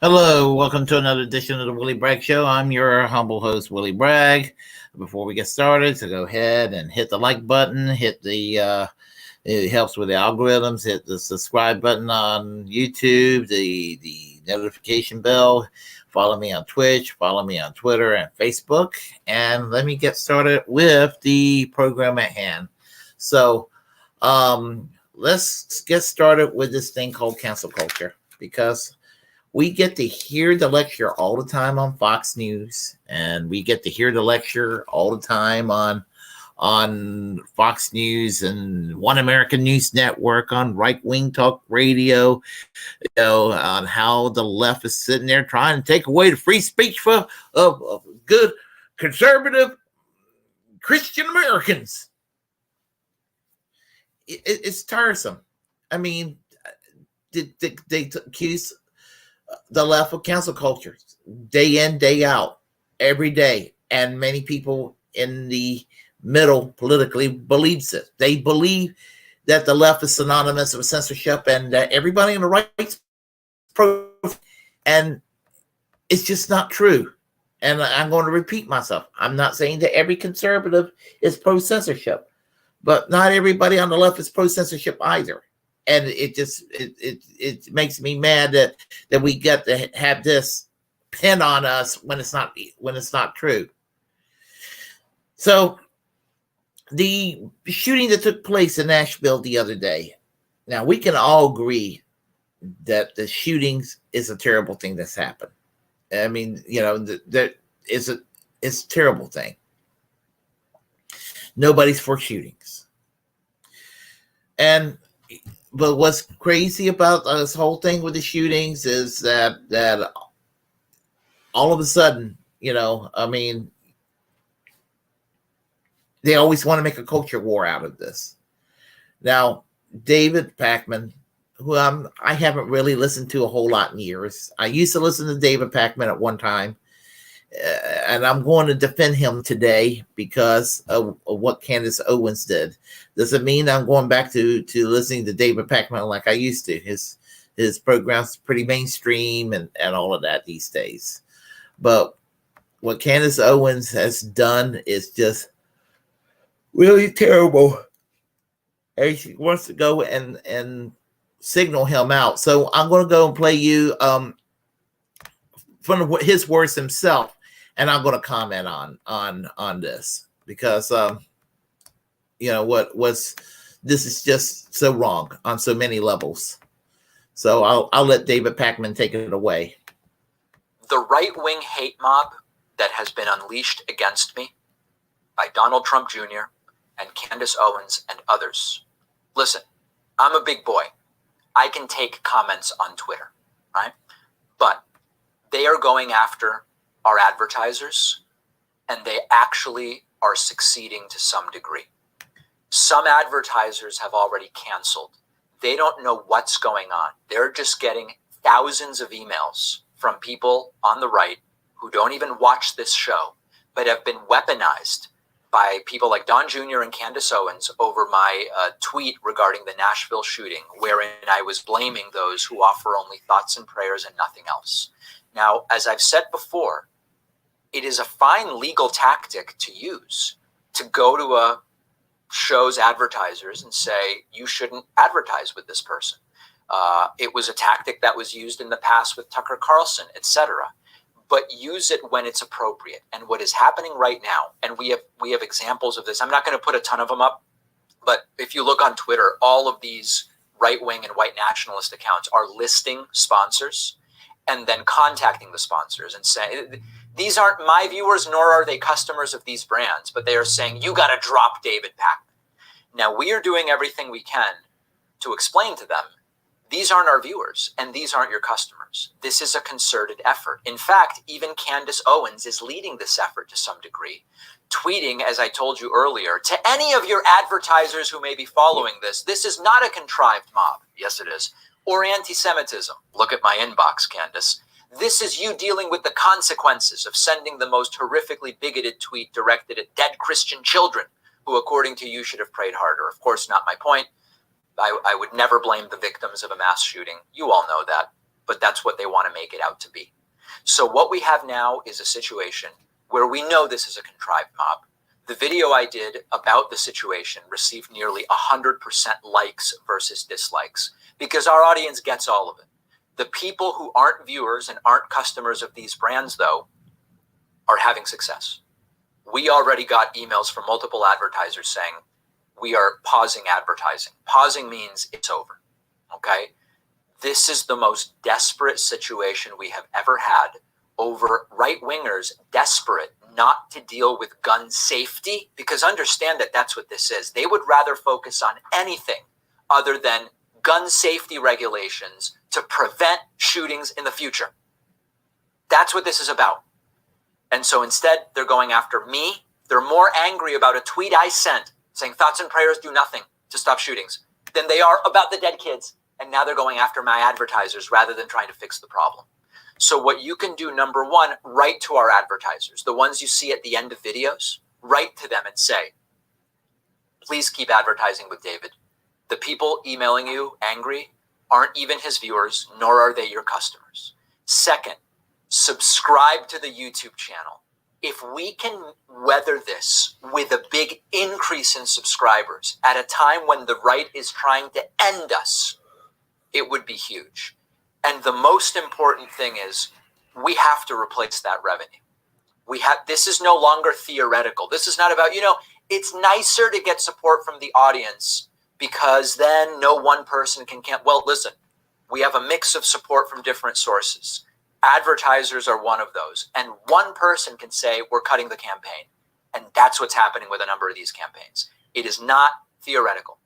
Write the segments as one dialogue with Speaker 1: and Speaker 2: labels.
Speaker 1: Hello, welcome to another edition of the Willie Bragg Show. I'm your humble host, Willie Bragg. Before we get started, so go ahead and hit the like button, it helps with the algorithms, hit the subscribe button on YouTube, the notification bell, follow me on Twitch, follow me on Twitter and Facebook, and let me get started with the program at hand. So, let's get started with this thing called cancel culture, because we get to hear the lecture all the time on Fox News, and we get to hear the lecture all the time on Fox News and One American News Network, on right-wing talk radio, on how the left is sitting there trying to take away the free speech of good conservative Christian Americans. It's tiresome. I mean, they accuse the left of cancel culture day in, day out, every day. And many people in the middle politically believes it. They believe that the left is synonymous with censorship and that everybody on the right pro, and it's just not true. And I'm going to repeat myself. I'm not saying that every conservative is pro-censorship, but not everybody on the left is pro-censorship either. And it makes me mad that we get to have this pin on us when it's not true. So the shooting that took place in Nashville the other day. Now we can all agree that the shootings is a terrible thing that's happened. I mean, that it's a terrible thing. Nobody's for shootings. But what's crazy about this whole thing with the shootings is that all of a sudden, they always want to make a culture war out of this. Now, David Pakman, who I haven't really listened to a whole lot in years. I used to listen to David Pakman at one time, and I'm going to defend him today because of what Candace Owens did. Doesn't mean I'm going back to listening to David Pakman like I used to. His program's pretty mainstream and all of that these days. But what Candace Owens has done is just really terrible. And she wants to go and signal him out. So I'm going to go and play you from his words himself. And I'm going to comment on this because, this is just so wrong on so many levels. So I'll let David Pakman take it away.
Speaker 2: The right-wing hate mob that has been unleashed against me by Donald Trump Jr. and Candace Owens and others. Listen, I'm a big boy. I can take comments on Twitter, right? But they are going after our advertisers, and they actually are succeeding to some degree. Some advertisers have already canceled. They don't know what's going on. They're just getting thousands of emails from people on the right who don't even watch this show, but have been weaponized by people like Don Jr. and Candace Owens over my tweet regarding the Nashville shooting, wherein I was blaming those who offer only thoughts and prayers and nothing else. Now, as I've said before, it is a fine legal tactic to use to go to a show's advertisers and say, you shouldn't advertise with this person. It was a tactic that was used in the past with Tucker Carlson, etc. But use it when it's appropriate. And what is happening right now, and we have examples of this. I'm not going to put a ton of them up, but if you look on Twitter, all of these right-wing and white nationalist accounts are listing sponsors and then contacting the sponsors and saying, these aren't my viewers, nor are they customers of these brands, but they are saying, you got to drop David Pakman. Now, we are doing everything we can to explain to them, these aren't our viewers, and these aren't your customers. This is a concerted effort. In fact, even Candace Owens is leading this effort to some degree, tweeting, as I told you earlier, to any of your advertisers who may be following this, this is not a contrived mob. Yes, it is. Or anti-Semitism. Look at my inbox, Candace. This is you dealing with the consequences of sending the most horrifically bigoted tweet directed at dead Christian children who, according to you, should have prayed harder. Of course, not my point. I would never blame the victims of a mass shooting. You all know that. but that's what they want to make it out to be. So what we have now is a situation where we know this is a contrived mob. The video I did about the situation received nearly 100% likes versus dislikes because our audience gets all of it. The people who aren't viewers and aren't customers of these brands, though, are having success. We already got emails from multiple advertisers saying, we are pausing advertising. Pausing means it's over, okay? This is the most desperate situation we have ever had over right-wingers desperate not to deal with gun safety, because understand that that's what this is. They would rather focus on anything other than gun safety regulations to prevent shootings in the future. That's what this is about. And so instead, they're going after me. They're more angry about a tweet I sent saying thoughts and prayers do nothing to stop shootings than they are about the dead kids. And now they're going after my advertisers rather than trying to fix the problem. So what you can do, number one, write to our advertisers, the ones you see at the end of videos, write to them and say, please keep advertising with David. The people emailing you angry aren't even his viewers, nor are they your customers. Second, subscribe to the YouTube channel. If we can weather this with a big increase in subscribers at a time when the right is trying to end us, it would be huge. And the most important thing is we have to replace that revenue. This is no longer theoretical. This is not about, it's nicer to get support from the audience because then no one person well, listen, we have a mix of support from different sources. Advertisers are one of those. And one person can say, we're cutting the campaign. And that's what's happening with a number of these campaigns. It is not theoretical.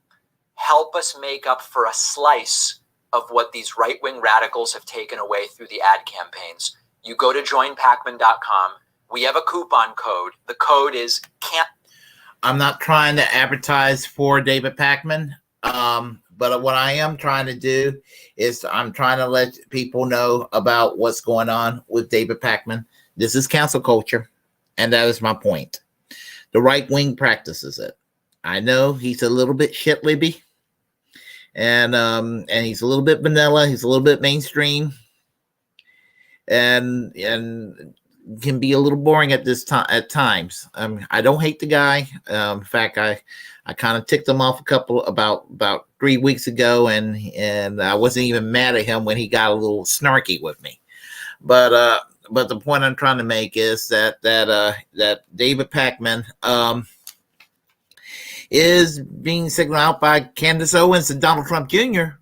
Speaker 2: Help us make up for a slice of what these right-wing radicals have taken away through the ad campaigns. You go to joinpakman.com. We have a coupon code. The code is CANT.
Speaker 1: I'm not trying to advertise for David Pakman, but what I am trying to do is I'm trying to let people know about what's going on with David Pakman. This is cancel culture, and that is my point. The right-wing practices it. I know he's a little bit shit-libby. And he's a little bit vanilla. He's a little bit mainstream, and can be a little boring at at times. I don't hate the guy. In fact, I kind of ticked him off about 3 weeks ago, and I wasn't even mad at him when he got a little snarky with me. But the point I'm trying to make is that David Pakman is being signaled out by Candace Owens and Donald Trump Jr.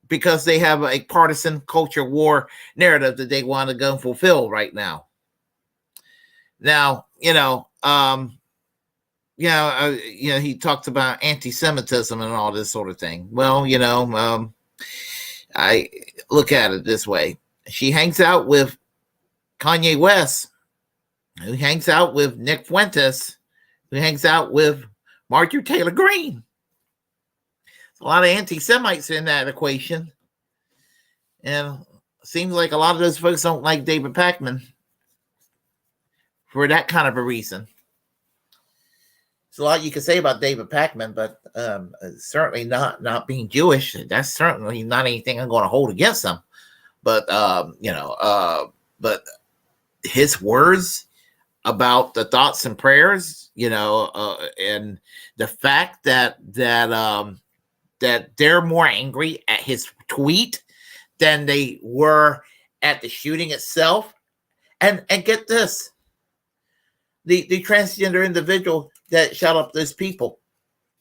Speaker 1: because they have a partisan culture war narrative that they want to go and fulfill right now. Now, he talks about anti-Semitism and all this sort of thing. Well, I look at it this way. She hangs out with Kanye West, who hangs out with Nick Fuentes, who hangs out with Marjorie Taylor Greene. A lot of anti-Semites in that equation. And it seems like a lot of those folks don't like David Pakman for that kind of a reason. There's a lot you can say about David Pakman, but certainly not being Jewish. That's certainly not anything I'm going to hold against him. But, but his words about the thoughts and prayers, and the fact that they're more angry at his tweet than they were at the shooting itself. And get this, the transgender individual that shot up those people,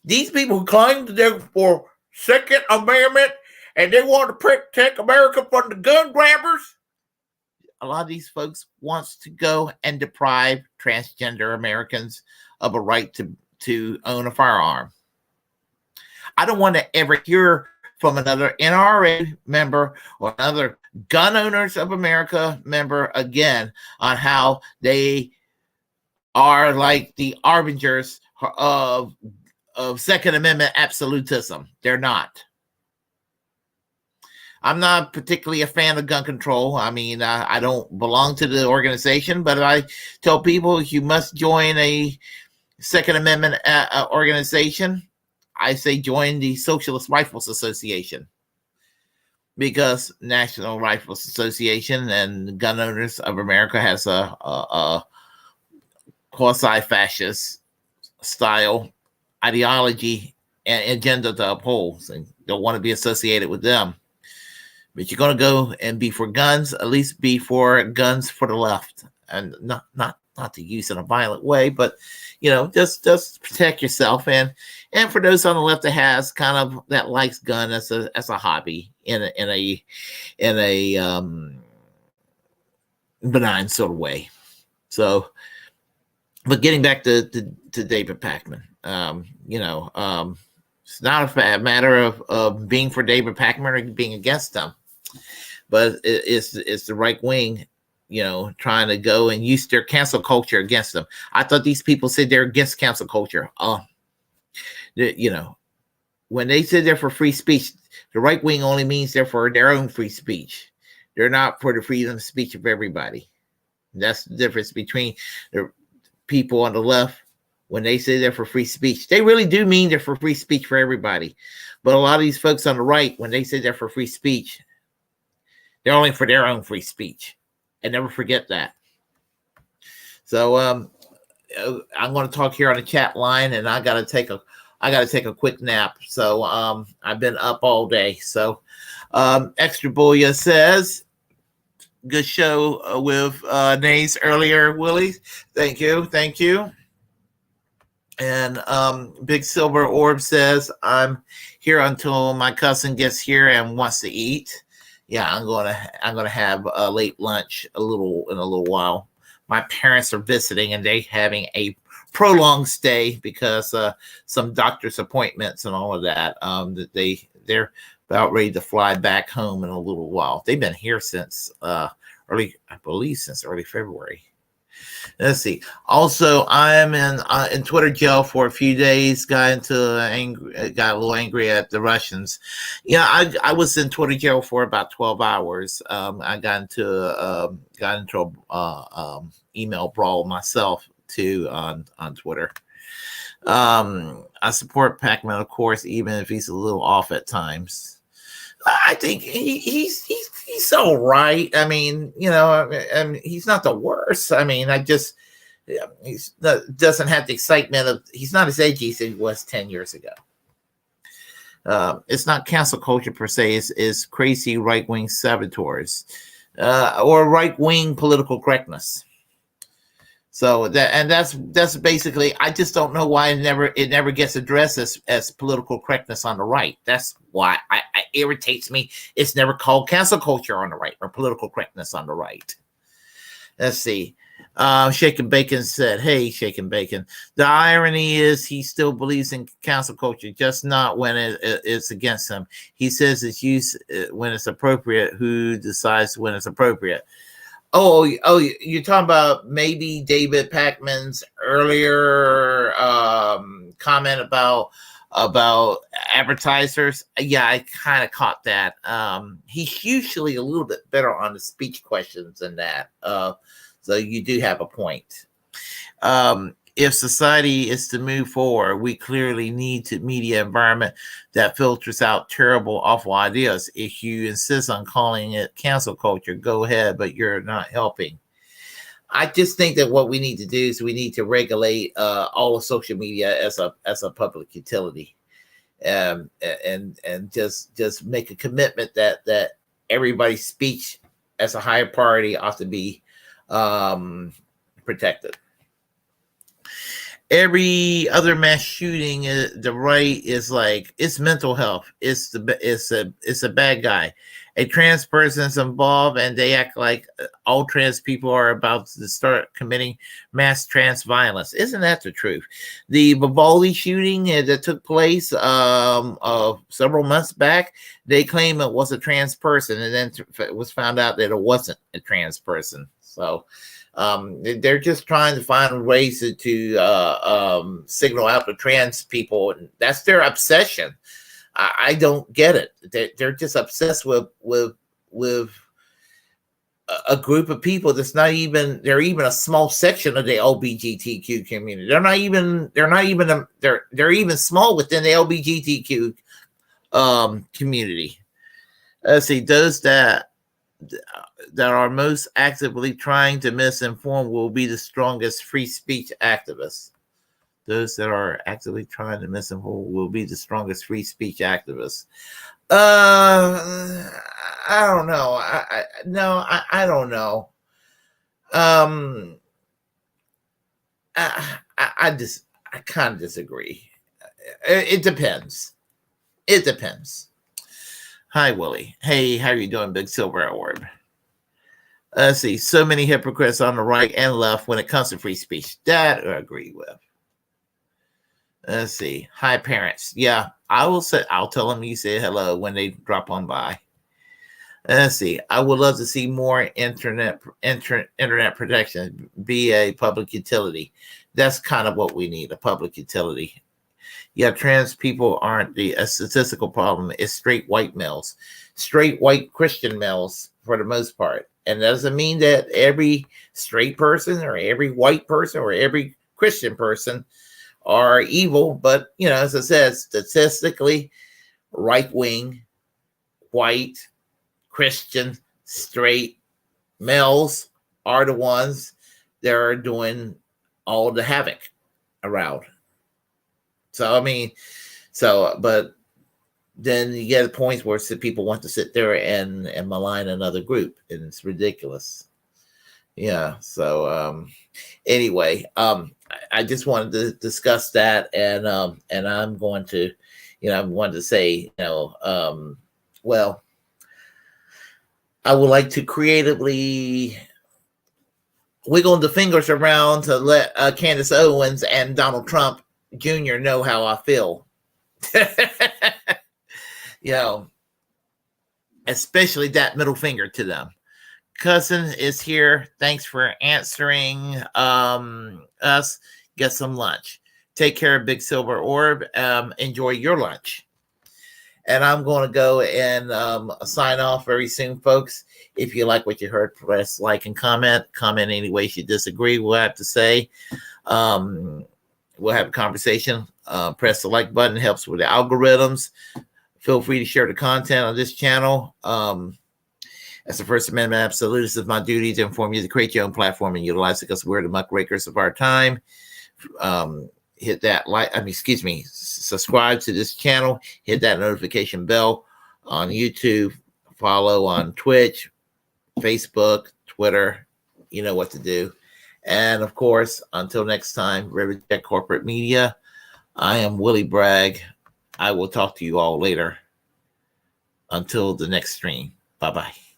Speaker 1: these people who claimed they're for Second Amendment and they want to protect America from the gun grabbers. A lot of these folks wants to go and deprive transgender Americans of a right to own a firearm. I don't want to ever hear from another NRA member or another Gun Owners of America member again on how they are like the arbingers of Second Amendment absolutism. They're not. I'm not particularly a fan of gun control. I mean, I don't belong to the organization, but I tell people you must join a Second Amendment organization. I say join the Socialist Rifles Association. because National Rifle Association and Gun Owners of America has a quasi-fascist style ideology and agenda to uphold, and don't want to be associated with them. But you're going to go and be for guns, at least be for guns for the left, and not to use in a violent way, but just protect yourself. And for those on the left that has kind of that likes gun as a hobby in a benign sort of way. So, but getting back to David Pakman, it's not a matter of being for David Pakman or being against him, but it's the right wing, trying to go and use their cancel culture against them. I thought these people said they're against cancel culture. When they said they're for free speech, the right wing only means they're for their own free speech. They're not for the freedom of speech of everybody. That's the difference between the people on the left. When they say they're for free speech, they really do mean they're for free speech for everybody. But a lot of these folks on the right, when they say they're for free speech, they're only for their own free speech. And never forget that. So I'm going to talk here on the chat line, and I got to take a quick nap. So I've been up all day. So Extra Booyah says, good show with Nays earlier, Willie. Thank you. And Big Silver Orb says, I'm here until my cousin gets here and wants to eat. Yeah, I'm gonna have a late lunch in a little while. My parents are visiting and they having a prolonged stay because some doctor's appointments and all of that. They're about ready to fly back home in a little while. They've been here since early February. Let's see. Also, I'm in Twitter jail for a few days. Got a little angry at the Russians. Yeah, I was in Twitter jail for about 12 hours. I got into email brawl myself too on Twitter. I support Pakman, of course, even if he's a little off at times. I think he's all right. I mean, he's not the worst. I mean, doesn't have the excitement of, he's not as edgy as he was 10 years ago. It's not cancel culture per se. It's crazy right-wing saboteurs or right-wing political correctness. So that's basically, I just don't know why it never gets addressed as political correctness on the right. That's why it irritates me. It's never called cancel culture on the right or political correctness on the right. Let's see. Shaken Bacon said, hey, Shaken Bacon, the irony is he still believes in cancel culture, just not when it's against him. He says it's used when it's appropriate. Who decides when it's appropriate? Oh, you're talking about maybe David Pakman's earlier comment about advertisers. Yeah, I kind of caught that. He's usually a little bit better on the speech questions than that. So you do have a point. If society is to move forward, we clearly need a media environment that filters out terrible, awful ideas. If you insist on calling it cancel culture, go ahead, but you're not helping. I just think that what we need to do is we need to regulate all of social media as a public utility, and just make a commitment that everybody's speech as a higher priority ought to be protected. Every other mass shooting, the right is like, it's mental health. It's a bad guy. A trans person is involved, and they act like all trans people are about to start committing mass trans violence. Isn't that the truth? The Vivaldi shooting that took place several months back, they claim it was a trans person, and then it was found out that it wasn't a trans person. So they're just trying to find ways to signal out to trans people, and that's their obsession. I don't get it. They're just obsessed with a group of people that's they're even a small section of the LGBTQ community. They're even small within the LGBTQ community. Let's see. Those that are most actively trying to misinform will be the strongest free speech activists. Those that are actively trying to misinform will be the strongest free speech activists. I don't know. I don't know. I kind of disagree. It depends. It depends. Hi, Willie. Hey, how are you doing, Big Silver Orb? Let's see. So many hypocrites on the right and left when it comes to free speech. That I agree with. Let's see. Hi, parents. Yeah, I'll tell them you say hello when they drop on by. Let's see. I would love to see more internet protection be a public utility. That's kind of what we need, a public utility. Yeah, trans people aren't a statistical problem. It's straight white males, straight white Christian males for the most part. And that doesn't mean that every straight person or every white person or every Christian person are evil. But, as I said, statistically, right-wing, white, Christian, straight males are the ones that are doing all the havoc around. So, but then you get points where people want to sit there and malign another group, and it's ridiculous. Yeah. So, anyway, I just wanted to discuss that, and I'm going to, I wanted to say, well, I would like to creatively wiggle the fingers around to let Candace Owens and Donald Trump Jr. know how I feel. Especially that middle finger to them. Cousin is here. Thanks for answering us. Get some lunch. Take care, Big Silver Orb. Enjoy your lunch. And I'm going to go and sign off very soon, folks. If you like what you heard, press like and comment. Comment any ways you disagree. We'll have to say. We'll have a conversation. Press the like button. Helps with the algorithms. Feel free to share the content on this channel. As the First Amendment absolutist, it's my duty to inform you to create your own platform and utilize it because we're the muckrakers of our time. Hit that subscribe to this channel. Hit that notification bell on YouTube. Follow on Twitch, Facebook, Twitter. You know what to do. And of course, until next time, Riverjet Corporate Media, I am Willie Bragg. I will talk to you all later. Until the next stream. Bye-bye.